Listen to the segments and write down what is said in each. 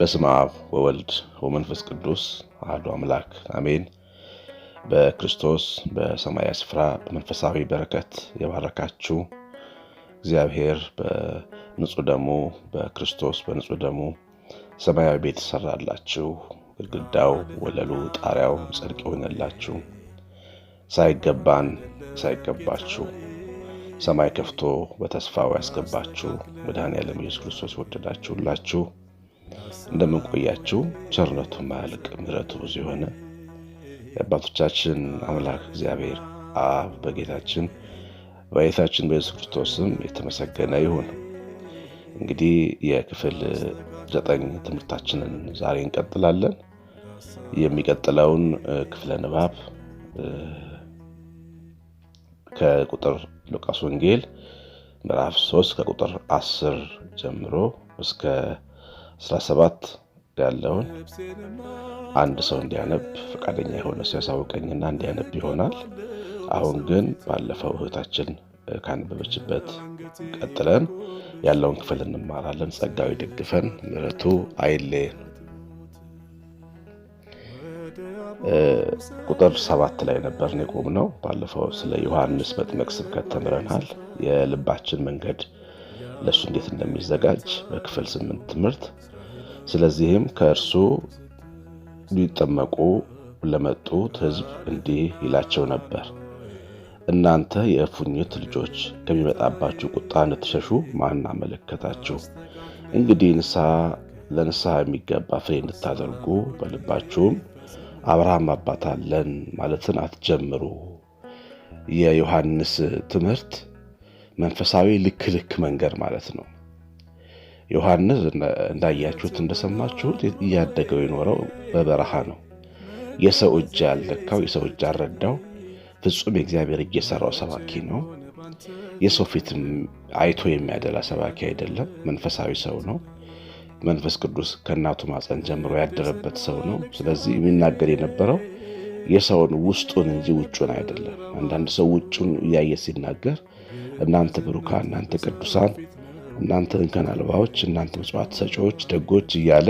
በስመ አብ ወወልድ ወመንፈስ ቅዱስ አሐዱ አምላክ አሜን። በክርስቶስ በሰማያዊ ስፍራ በመንፈሳዊ በረከት የባረካችሁ እግዚአብሔር በንጹህ ደሙ በክርስቶስ በንጹህ ደሙ ሰማያዊ ቤት ሰራላችሁ። ግድግዳው፣ ወለሉ፣ ጣሪያው ጽድቅ ይሆንላችሁ። ሳይገባችሁ ሰማይ ከፍቶ በተስፋው ያስገባችሁ መድኃኔዓለም ኢየሱስ ክርስቶስ ይወደዳችሁላችሁ። እንደምን ቆያችሁ? ቸርነቱ ማያልቅ ምሕረቱ ብዙ የሆነ የአባቶቻችን አምላክ እግዚአብሔር አብ በጌታችን በኢየሱስ ክርስቶስም የተመሰገነ ይሁን። እንግዲህ የክፍል 9 ትምህርታችንን ዛሬ እንቀጥላለን። የሚቀጥለውን ክፍለ ንባብ ከቁጥር ሉቃስ ወንጌል ምዕራፍ 3 ከቁጥር 10 ጀምሮ እስከ 17 ያለውን አንድ ሰው እንዲያነብ ፈቃደኛ የሆነ ሰው ያሳውቀኝና እንዲያነብ ይሆናል። አሁን ግን ባለፈው እህታችን ካነበበችበት ቀጥለን ያለውን ክፍል እንማራለን። ጸጋው ይደግፈን፣ ምሕረቱ አይለየን። ቁጥር 7 ላይ ነበርን የቆምነው። ባለፈው ስለ ዮሐንስ መጥምቅ ስብከት ተምረናል። የልባችን መንገድ ለሱ እንዴት እንደሚዘጋጅ በክፍል 8 ትምህርት። ስለዚህም ከእርሱ ሊጠመቁ ለመጡት ሕዝብ እንዲህ ይላቸው ነበር፣ እናንተ የእፉኝት ልጆች ከሚመጣባችሁ ቁጣ እንድትሸሹ ማን አመለከታችሁ? እንግዲህ ለንስሐ የሚገባ ፍሬ እንድታደርጉ በልባችሁም አብርሃም አባት አለን ማለትን አትጀምሩ። የዮሐንስ ትምህርት መንፈሳዊ ልክ መንገድ ማለት ነው። ዮሐንስ እንዳያችሁት እንደሰማችሁት እያደገው የኖረው በበረሃ ነው። የሰው እጅ ያልነካው የሰው እጅ ያልረዳው ፍጹም የእግዚአብሔር እጅ የሰራው ሰባኪ ነው። የሰው ፊትም አይቶ የሚያደላ ሰባኪ አይደለም። መንፈሳዊ ሰው ነው። መንፈስ ቅዱስ ከእናቱ ማፀን ጀምሮ ያደረበት ሰው ነው። ስለዚህ የሚናገር የነበረው የሰውን ውስጡን እንጂ ውጩን አይደለም። አንዳንድ ሰው ውጩን እያየ ሲናገር እናንተ ብሩካን፣ እናንተ ቅዱሳን፣ እናንተ እንከን አልባዎች፣ እናንተ ምጽዋት ሰጪዎች፣ ደጎች እያለ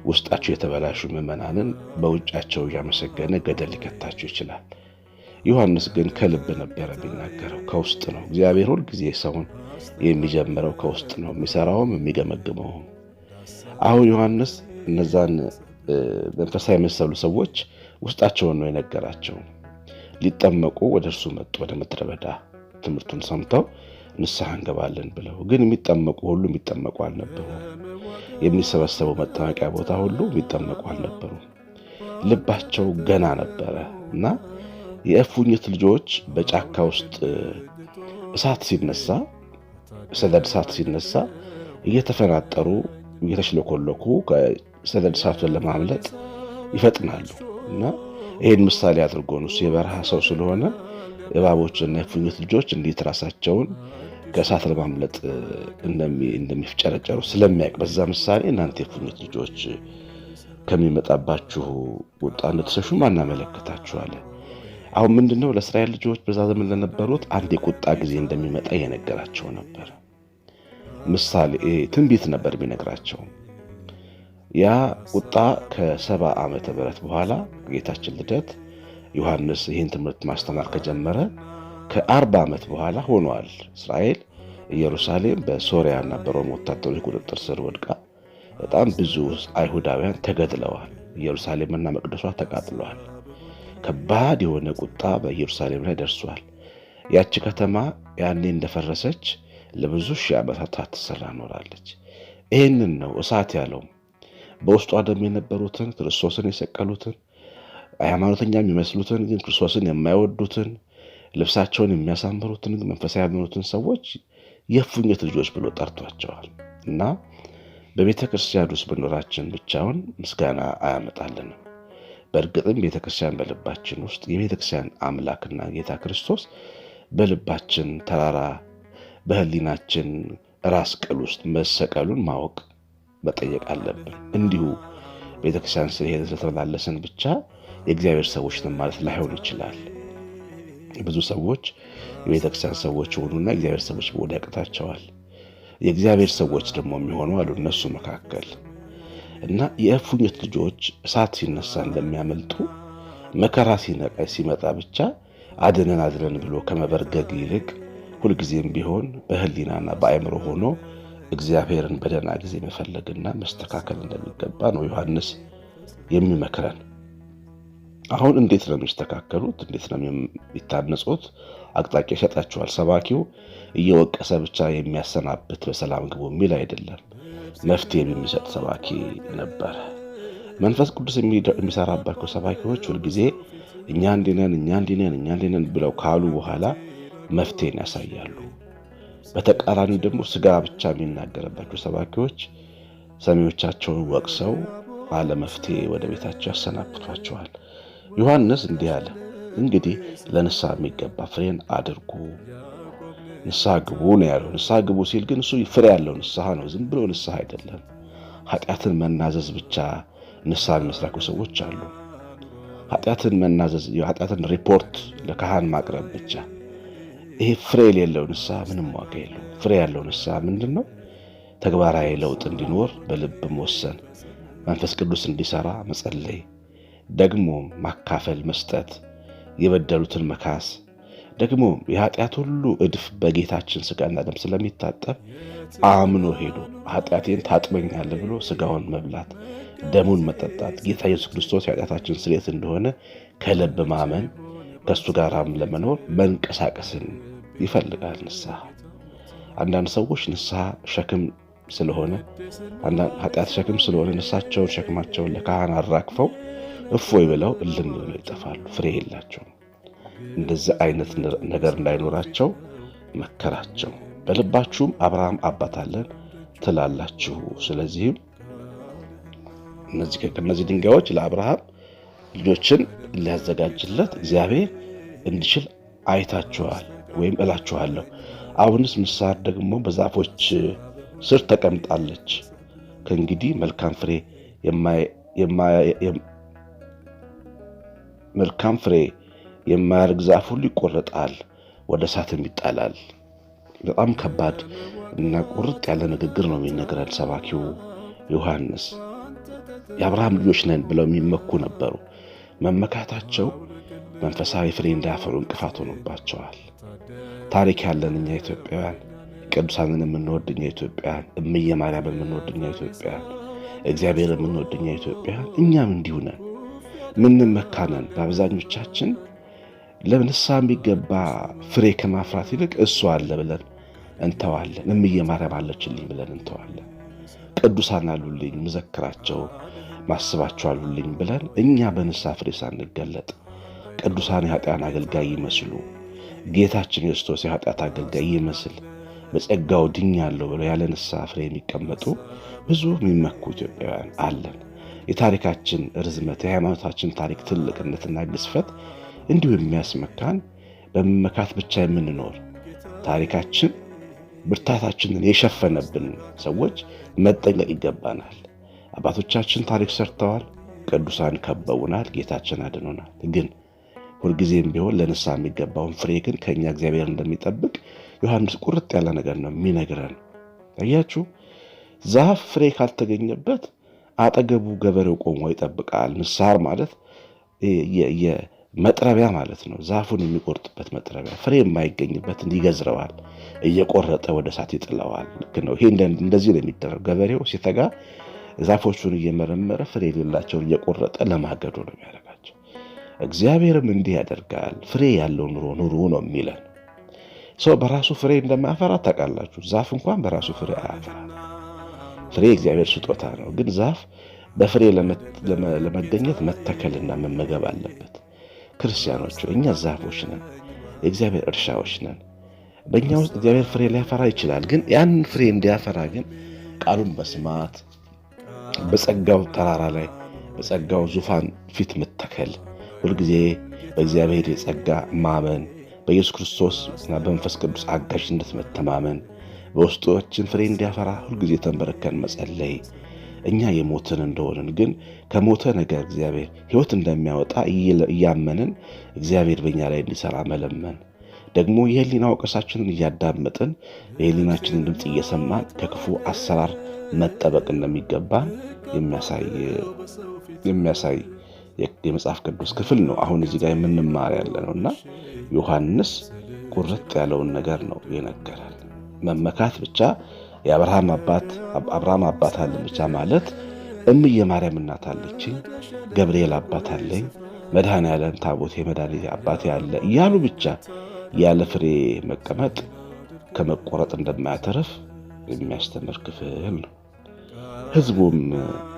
ውስጣቸው የተበላሹ ምዕመናንን በውጫቸው እያመሰገነ ገደል ሊከታቸው ይችላል። ዮሐንስ ግን ከልብ ነበረ የሚናገረው፣ ከውስጥ ነው። እግዚአብሔር ሁል ጊዜ ሰውን የሚጀምረው ከውስጥ ነው፣ የሚሰራውም የሚገመግመውም። አሁን ዮሐንስ እነዛን መንፈሳዊ የመሰሉ ሰዎች ውስጣቸውን ነው የነገራቸው። ሊጠመቁ ወደ እርሱ መጡ፣ ወደ ምድረ በዳ ትምህርቱን ሰምተው ንስሐ እንገባለን ብለው። ግን የሚጠመቁ ሁሉ የሚጠመቁ አልነበሩም። የሚሰበሰበው መጠመቂያ ቦታ ሁሉ የሚጠመቁ አልነበሩም። ልባቸው ገና ነበረ እና የእፉኝት ልጆች በጫካ ውስጥ ሰደድ እሳት ሲነሳ እየተፈናጠሩ እየተሽለኮለኩ ከሰደድ እሳቱን ለማምለጥ ይፈጥናሉ። እና ይህን ምሳሌ አድርጎ ነው እሱ የበረሃ ሰው ስለሆነ እባቦችና የእፉኝት ልጆች እንዴት ራሳቸውን ከእሳት ለማምለጥ እንደሚፍጨረጨሩ ስለሚያውቅ በዛ ምሳሌ እናንተ የእፉኝት ልጆች ከሚመጣባችሁ ቁጣ እንድትሸሹ ማን አመለከታችሁ አለ። አሁን ምንድነው ለእስራኤል ልጆች በዛ ዘመን ለነበሩት አንድ የቁጣ ጊዜ እንደሚመጣ የነገራቸው ነበር። ምሳሌ ትንቢት ነበር የሚነግራቸው። ያ ቁጣ ከ70 ዓመተ ምህረት በኋላ ጌታችን ልደት ዮሐንስ ይህን ትምህርት ማስተማር ከጀመረ ከ40 ዓመት በኋላ ሆኗል። እስራኤል ኢየሩሳሌም በሶሪያና በሮም ወታደሮች ቁጥጥር ስር ወድቃ በጣም ብዙ አይሁዳውያን ተገድለዋል። ኢየሩሳሌምና መቅደሷ ተቃጥለዋል። ከባድ የሆነ ቁጣ በኢየሩሳሌም ላይ ደርሷል። ያቺ ከተማ ያኔ እንደፈረሰች ለብዙ ሺህ ዓመታት ትሰራ ኖራለች። ይህንን ነው እሳት ያለው። በውስጧ ደግሞ የነበሩትን ክርስቶስን የሰቀሉትን ሃይማኖተኛ የሚመስሉትን ግን ክርስቶስን የማይወዱትን ልብሳቸውን የሚያሳምሩትን ግን መንፈሳዊ ያልሆኑትን ሰዎች የእፉኝት ልጆች ብሎ ጠርቷቸዋል። እና በቤተ ክርስቲያን ውስጥ መኖራችን ብቻውን ምስጋና አያመጣልንም። በእርግጥም ቤተ ክርስቲያን በልባችን ውስጥ የቤተ ክርስቲያን አምላክና ጌታ ክርስቶስ በልባችን ተራራ በህሊናችን ራስ ቅል ውስጥ መሰቀሉን ማወቅ መጠየቅ አለብን። እንዲሁ ቤተክርስቲያን ስለተመላለስን ብቻ የእግዚአብሔር ሰዎች ነን ማለት ላይሆን ይችላል። ብዙ ሰዎች የቤተክርስቲያን ሰዎች ሆኑና እግዚአብሔር ሰዎች መሆን ያቅታቸዋል። የእግዚአብሔር ሰዎች ደግሞ የሚሆኑ አሉ። እነሱ መካከል እና የእፉኝት ልጆች እሳት ሲነሳ እንደሚያመልጡ መከራ ሲመጣ ብቻ አድነን ብሎ ከመበርገግ ይልቅ ሁልጊዜም ቢሆን በህሊናና በአእምሮ ሆኖ እግዚአብሔርን በደህና ጊዜ መፈለግና መስተካከል እንደሚገባ ነው ዮሐንስ የሚመክረን። አሁን እንዴት ነው የሚስተካከሉት? እንዴት ነው የሚታነጹት? አቅጣጫ ይሰጣቸዋል። ሰባኪው እየወቀሰ ብቻ የሚያሰናብት በሰላም ግቡ የሚል አይደለም። መፍትሄ የሚሰጥ ሰባኪ ነበረ። መንፈስ ቅዱስ የሚሰራባቸው ሰባኪዎች ሁልጊዜ እኛ እንዲነን ብለው ካሉ በኋላ መፍትሄን ያሳያሉ። በተቃራኒ ደግሞ ስጋ ብቻ የሚናገርባቸው ሰባኪዎች ሰሚዎቻቸውን ወቅሰው አለ መፍትሄ ወደ ቤታቸው ያሰናብቷቸዋል። ዮሐንስ እንዲህ አለ፣ እንግዲህ ለንስሐ የሚገባ ፍሬን አድርጉ፣ ንስሐ ግቡ ነው ያለው። ንስሐ ግቡ ሲል ግን እሱ ፍሬ ያለው ንስሐ ነው፣ ዝም ብሎ ንስሐ አይደለም። ኃጢአትን መናዘዝ ብቻ ንስሐ የሚመስላቸው ሰዎች አሉ። ኃጢአትን መናዘዝ፣ የኃጢአትን ሪፖርት ለካህን ማቅረብ ብቻ፣ ይሄ ፍሬ የሌለው ንስሐ ምንም ዋጋ የለው። ፍሬ ያለው ንስሐ ምንድን ነው? ተግባራዊ ለውጥ እንዲኖር በልብ መወሰን፣ መንፈስ ቅዱስ እንዲሰራ መጸለይ፣ ደግሞ ማካፈል፣ መስጠት፣ የበደሉትን መካስ፣ ደግሞ የኃጢአት ሁሉ እድፍ በጌታችን ስጋና ደም ስለሚታጠብ አምኖ ሄዶ ኃጢአቴን ታጥበኛለህ ብሎ ስጋውን መብላት፣ ደሙን መጠጣት፣ ጌታ ኢየሱስ ክርስቶስ የኃጢአታችን ስርየት እንደሆነ ከልብ ማመን፣ ከእሱ ጋርም ለመኖር መንቀሳቀስን ይፈልጋል ንስሐ። አንዳንድ ሰዎች ንስሐ ሸክም ስለሆነ ኃጢአት ሸክም ስለሆነ ንስሐቸውን ሸክማቸውን ለካህን አራግፈው እፎይ ብለው እልም ብለው ይጠፋሉ። ፍሬ የላቸውም። እንደዚህ አይነት ነገር እንዳይኖራቸው መከራቸው። በልባችሁም አብርሃም አባት አለን ትላላችሁ። ስለዚህም ከእነዚህ ድንጋዮች ለአብርሃም ልጆችን ሊያዘጋጅለት እግዚአብሔር እንዲችል አይታችኋል ወይም እላችኋለሁ። አሁንስ ምሳር ደግሞ በዛፎች ስር ተቀምጣለች። ከእንግዲህ መልካም ፍሬ የማያደርግ ዛፍ ሁሉ ይቆረጣል፣ ወደ እሳትም ይጣላል። በጣም ከባድ እና ቁርጥ ያለ ንግግር ነው የሚነግረን ሰባኪው ዮሐንስ። የአብርሃም ልጆች ነን ብለው የሚመኩ ነበሩ። መመካታቸው መንፈሳዊ ፍሬ እንዳያፈሩ እንቅፋት ሆኖባቸዋል። ታሪክ ያለን እኛ ኢትዮጵያውያን፣ ቅዱሳንን የምንወድ እኛ ኢትዮጵያውያን፣ እምየ ማርያም የምንወድ እኛ ኢትዮጵያውያን፣ እግዚአብሔር የምንወድ እኛ ኢትዮጵያውያን እኛም እንዲሁ ነን። ምንመካነን በአብዛኞቻችን ለንስሐ የሚገባ ፍሬ ከማፍራት ይልቅ እሱ አለ ብለን እንተዋለን። እምየ ማርያም አለችልኝ ብለን እንተዋለን። ቅዱሳን አሉልኝ ምዘክራቸው ማስባቸው አሉልኝ ብለን እኛ በንስሐ ፍሬ ሳንገለጥ ቅዱሳን የኃጢአን አገልጋይ ይመስሉ ጌታችን ክርስቶስ የኃጢአት አገልጋይ ይመስል በጸጋው ድኛለሁ ብለው ያለ ንስሐ ፍሬ የሚቀመጡ ብዙ የሚመኩ ኢትዮጵያውያን አለን። የታሪካችን ርዝመት፣ የሃይማኖታችን ታሪክ ትልቅነትና ግዝፈት እንዲሁ የሚያስመካን በመመካት ብቻ የምንኖር ታሪካችን ብርታታችንን የሸፈነብን ሰዎች መጠንቀቅ ይገባናል። አባቶቻችን ታሪክ ሰርተዋል፣ ቅዱሳን ከበውናል፣ ጌታችን አድኖናል። ግን ሁልጊዜም ቢሆን ለንስሐ የሚገባውን ፍሬ ግን ከእኛ እግዚአብሔር እንደሚጠብቅ ዮሐንስ ቁርጥ ያለ ነገር ነው የሚነግረን። አያችሁ፣ ዛፍ ፍሬ ካልተገኘበት አጠገቡ ገበሬው ቆሞ ይጠብቃል። ንስሐ ማለት መጥረቢያ ማለት ነው። ዛፉን የሚቆርጥበት መጥረቢያ፣ ፍሬ የማይገኝበትን ይገዝረዋል፣ እየቆረጠ ወደ እሳት ይጥለዋል። ልክ ነው። ይሄ እንደዚህ ነው የሚደረግ። ገበሬው ሲተጋ ዛፎቹን እየመረመረ ፍሬ የሌላቸውን እየቆረጠ ለማገዶ ነው የሚያደርጋቸው። እግዚአብሔርም እንዲህ ያደርጋል። ፍሬ ያለው ኑሩ ነው የሚለን። ሰው በራሱ ፍሬ እንደማያፈራ ታውቃላችሁ። ዛፍ እንኳን በራሱ ፍሬ አያፈራም። ፍሬ እግዚአብሔር ስጦታ ነው። ግን ዛፍ በፍሬ ለመገኘት መተከልና መመገብ አለበት። ክርስቲያኖቹ እኛ ዛፎች ነን፣ የእግዚአብሔር እርሻዎች ነን። በእኛ ውስጥ እግዚአብሔር ፍሬ ሊያፈራ ይችላል። ግን ያንን ፍሬ እንዲያፈራ ግን ቃሉን መስማት፣ በጸጋው ተራራ ላይ በጸጋው ዙፋን ፊት መተከል፣ ሁልጊዜ በእግዚአብሔር የጸጋ ማመን፣ በኢየሱስ ክርስቶስ እና በመንፈስ ቅዱስ አጋዥነት መተማመን፣ በውስጣችን ፍሬ እንዲያፈራ ሁልጊዜ ተንበረከን መጸለይ፣ እኛ የሞትን እንደሆንን ግን ከሞተ ነገር እግዚአብሔር ሕይወት እንደሚያወጣ እያመንን እግዚአብሔር በእኛ ላይ እንዲሠራ መለመን፣ ደግሞ የህሊና ወቀሳችንን እያዳመጥን የህሊናችንን ድምፅ እየሰማን ከክፉ አሰራር መጠበቅ እንደሚገባን የሚያሳይ የመጽሐፍ ቅዱስ ክፍል ነው አሁን እዚህ ጋር የምንማር ያለ ነውና ዮሐንስ ቁርጥ ያለውን ነገር ነው የነገረን። መመካት ብቻ የአብርሃም አባት አለን ብቻ ማለት እምዬ ማርያም እናት አለችኝ፣ ገብርኤል አባት አለኝ፣ መድኃኔዓለም ታቦቴ መድኃኒቴ አባቴ አለ እያሉ ብቻ ያለ ፍሬ መቀመጥ ከመቆረጥ እንደማያተርፍ የሚያስተምር ክፍል ነው። ሕዝቡም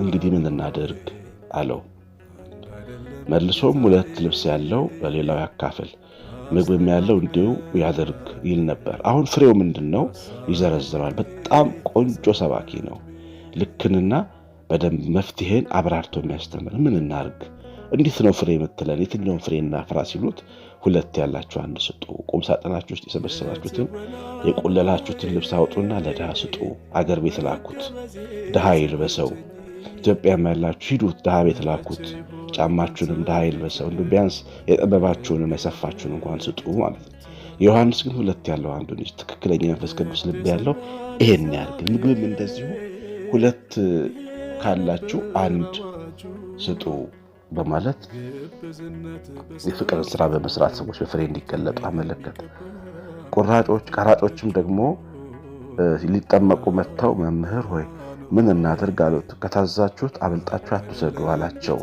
እንግዲህ ምን እናድርግ አለው። መልሶም 2 ልብስ ያለው ለሌላው ያካፍል፣ ምግብም ያለው እንዲሁ ያደርግ ይል ነበር። አሁን ፍሬው ምንድነው? ይዘረዝራል። በጣም ቆንጆ ሰባኪ ነው። ልክንና በደንብ መፍትሄን አብራርቶ የሚያስተምር። ምን እናርግ? እንዴት ነው ፍሬ የምትለን? የትኛውን ፍሬ እናፍራ ሲሉት 2 ያላችሁ 1 ስጡ፣ ቁም ሳጥናችሁ ውስጥ የሰበሰባችሁትን የቆለላችሁትን ልብስ አውጡና ለድሃ ስጡ፣ አገር ቤት ላኩት፣ ድሃ ይልበሰው። ኢትዮጵያም ያላችሁ ሂዱት፣ ድሃ ቤት ላኩት፣ ጫማችሁንም ድሃ ይልበሰው። ቢያንስ የጠበባችሁንም የሰፋችሁን እንኳን ስጡ ማለት ነው። ዮሐንስ ግን 2 ያለው አንዱን ይዝ፣ ትክክለኛ መንፈስ ቅዱስ ልብ ያለው ይሄን ያርግ። ምግብም እንደዚሁ 2 ካላችሁ 1 ስጡ በማለት የፍቅርን ስራ በመስራት ሰዎች በፍሬ እንዲገለጡ አመለከተ። ቀራጮችም ደግሞ ሊጠመቁ መጥተው መምህር ሆይ ምን እናድርግ አሉት። ከታዛችሁት አብልጣችሁ አትውሰዱ አላቸው።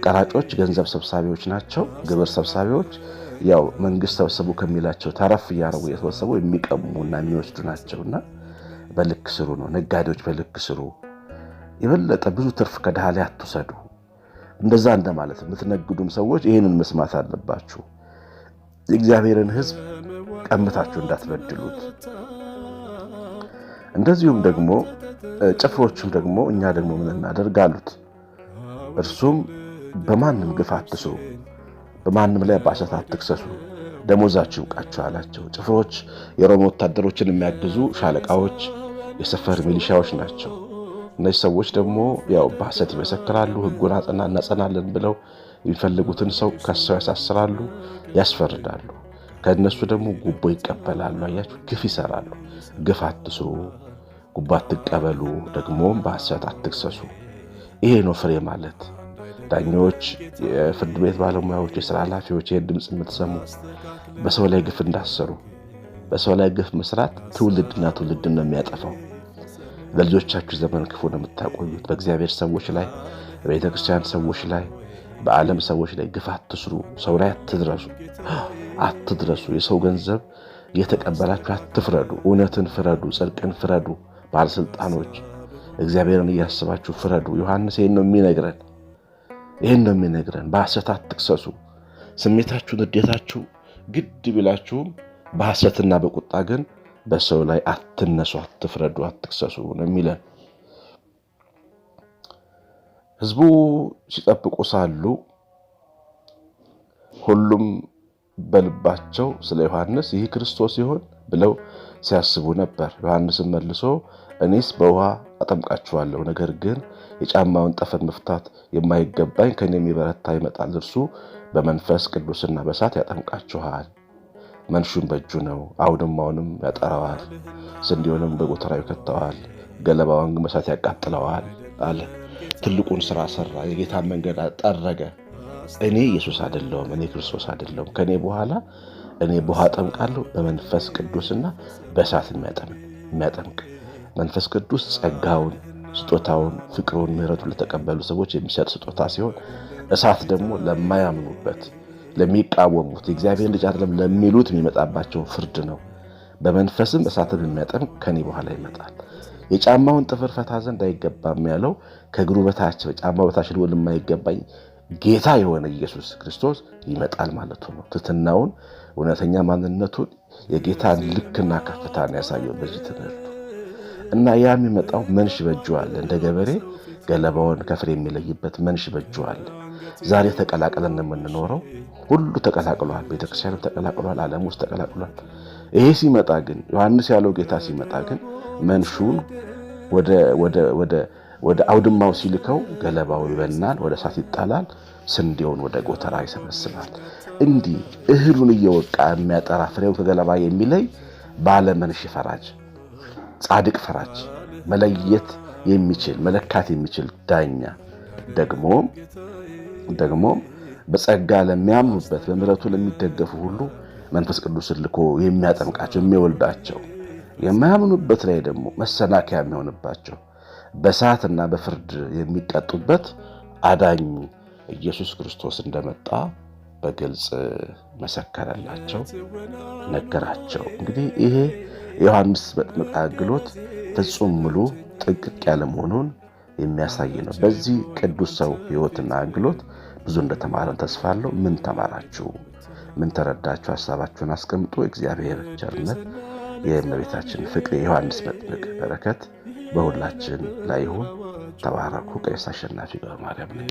ቀራጮች ገንዘብ ሰብሳቢዎች ናቸው። ግብር ሰብሳቢዎች ያው መንግስት ሰብስቡ ከሚላቸው ተረፍ እያረጉ የተወሰቡ የሚቀሙና የሚወስዱ ናቸውና በልክ ስሩ ነው። ነጋዴዎች በልክ ስሩ፣ የበለጠ ብዙ ትርፍ ከድሃ ላይ አትውሰዱ። እንደዛ እንደማለት የምትነግዱም ሰዎች ይህንን መስማት አለባችሁ። የእግዚአብሔርን ሕዝብ ቀምታችሁ እንዳትበድሉት። እንደዚሁም ደግሞ ጭፍሮችም ደግሞ እኛ ደግሞ ምን እናደርግ አሉት። እርሱም በማንም ግፍ አትስሩ፣ በማንም ላይ በሐሰት አትክሰሱ፣ ደሞዛችሁ ይብቃችሁ አላቸው። ጭፍሮች የሮም ወታደሮችን የሚያግዙ ሻለቃዎች፣ የሰፈር ሚሊሻዎች ናቸው። እነዚህ ሰዎች ደግሞ ያው በሐሰት ይመሰክራሉ። ሕጉን እናጸናለን ብለው የሚፈልጉትን ሰው ከሰው ያሳስራሉ፣ ያስፈርዳሉ። ከእነሱ ደግሞ ጉቦ ይቀበላሉ። አያችሁ፣ ግፍ ይሰራሉ። ግፍ አትስሩ፣ ጉቦ አትቀበሉ፣ ደግሞም በሐሰት አትክሰሱ። ይሄ ነው ፍሬ ማለት። ዳኞች፣ የፍርድ ቤት ባለሙያዎች፣ የሥራ ኃላፊዎች ይህን ድምፅ የምትሰሙ በሰው ላይ ግፍ እንዳሰሩ። በሰው ላይ ግፍ መስራት ትውልድና ትውልድን ነው የሚያጠፋው። ለልጆቻችሁ ዘመን ክፉ ነው የምታቆዩት። በእግዚአብሔር ሰዎች ላይ፣ በቤተ ክርስቲያን ሰዎች ላይ፣ በዓለም ሰዎች ላይ ግፍ አትስሩ። ሰው ላይ አትድረሱ። የሰው ገንዘብ እየተቀበላችሁ አትፍረዱ። እውነትን ፍረዱ፣ ጽድቅን ፍረዱ። ባለስልጣኖች እግዚአብሔርን እያስባችሁ ፍረዱ። ዮሐንስ ይህን ነው የሚነግረን። በሐሰት አትክሰሱ። ስሜታችሁ፣ ንዴታችሁ ግድ ቢላችሁም በሐሰትና በቁጣ ግን በሰው ላይ አትነሱ፣ አትፍረዱ፣ አትክሰሱ ነው የሚለን። ሕዝቡ ሲጠብቁ ሳሉ ሁሉም በልባቸው ስለ ዮሐንስ ይህ ክርስቶስ ይሆን ብለው ሲያስቡ ነበር። ዮሐንስም መልሶ እኔስ በውሃ አጠምቃችኋለሁ፣ ነገር ግን የጫማውን ጠፈር መፍታት የማይገባኝ ከኔ የሚበረታ ይመጣል፣ እርሱ በመንፈስ ቅዱስና በእሳት ያጠምቃችኋል። መንሹን በእጁ ነው፣ አውድማውንም ያጠራዋል፣ ስንዴውንም በጎተራው ይከተዋል፣ ገለባውን ግን በእሳት ያቃጥለዋል አለ። ትልቁን ስራ ሰራ፣ የጌታን መንገድ ጠረገ። እኔ ኢየሱስ አይደለሁም፣ እኔ ክርስቶስ አይደለሁም፣ ከኔ በኋላ እኔ በውሃ አጠምቃለሁ፣ በመንፈስ ቅዱስና በእሳት የሚያጠምቅ። መንፈስ ቅዱስ ጸጋውን፣ ስጦታውን፣ ፍቅሩን፣ ምሕረቱን ለተቀበሉ ሰዎች የሚሰጥ ስጦታ ሲሆን እሳት ደግሞ ለማያምኑበት፣ ለሚቃወሙት፣ የእግዚአብሔር ልጅ አይደለም ለሚሉት የሚመጣባቸውን ፍርድ ነው። በመንፈስም እሳትን የሚያጠምቅ ከኔ በኋላ ይመጣል። የጫማውን ጥፍር ፈታ ዘንድ አይገባም ያለው ከእግሩ በታች በጫማው በታች ልሆን የማይገባኝ ጌታ የሆነ ኢየሱስ ክርስቶስ ይመጣል ማለቱ ነው። ትሕትናውን፣ እውነተኛ ማንነቱን፣ የጌታን ልክና ከፍታን ያሳየው በዚህ ትምህርቱ እና ያ የሚመጣው መንሽ በእጁ አለ። እንደ ገበሬ ገለባውን ከፍሬ የሚለይበት መንሽ በእጁ አለ። ዛሬ ተቀላቅለን የምንኖረው ሁሉ ተቀላቅሏል። ቤተክርስቲያንም ተቀላቅሏል። ዓለም ውስጥ ተቀላቅሏል። ይሄ ሲመጣ ግን ዮሐንስ ያለው ጌታ ሲመጣ ግን መንሹን ወደ አውድማው ሲልከው ገለባው ይበናል፣ ወደ እሳት ይጣላል፣ ስንዴውን ወደ ጎተራ ይሰበስባል። እንዲህ እህሉን እየወቃ የሚያጠራ ፍሬውን ከገለባ የሚለይ ባለመንሽ ፈራጅ፣ ጻድቅ ፈራጅ፣ መለየት የሚችል መለካት የሚችል ዳኛ ደግሞ በጸጋ ለሚያምኑበት በምሕረቱ ለሚደገፉ ሁሉ መንፈስ ቅዱስን ልኮ የሚያጠምቃቸው የሚወልዳቸው፣ የማያምኑበት ላይ ደግሞ መሰናከያ የሚሆንባቸው በእሳትና በፍርድ የሚቀጡበት አዳኝ ኢየሱስ ክርስቶስ እንደመጣ በግልጽ መሰከረላቸው፣ ነገራቸው። እንግዲህ ይሄ የዮሐንስ መጥምቅ አገልግሎት ፍጹም ሙሉ ጥንቅቅ ያለ መሆኑን የሚያሳይ ነው። በዚህ ቅዱስ ሰው ሕይወትና አገልግሎት ብዙ እንደተማረን ተስፋ አለው። ምን ተማራችሁ? ምን ተረዳችሁ? ሐሳባችሁን አስቀምጡ። እግዚአብሔር ቸርነት፣ የእመቤታችን ፍቅር፣ የዮሐንስ መጥምቅ በረከት በሁላችን ላይ ይሁን። ተባረኩ። ቀሲስ አሸናፊ ገብረ ማርያም ነኝ።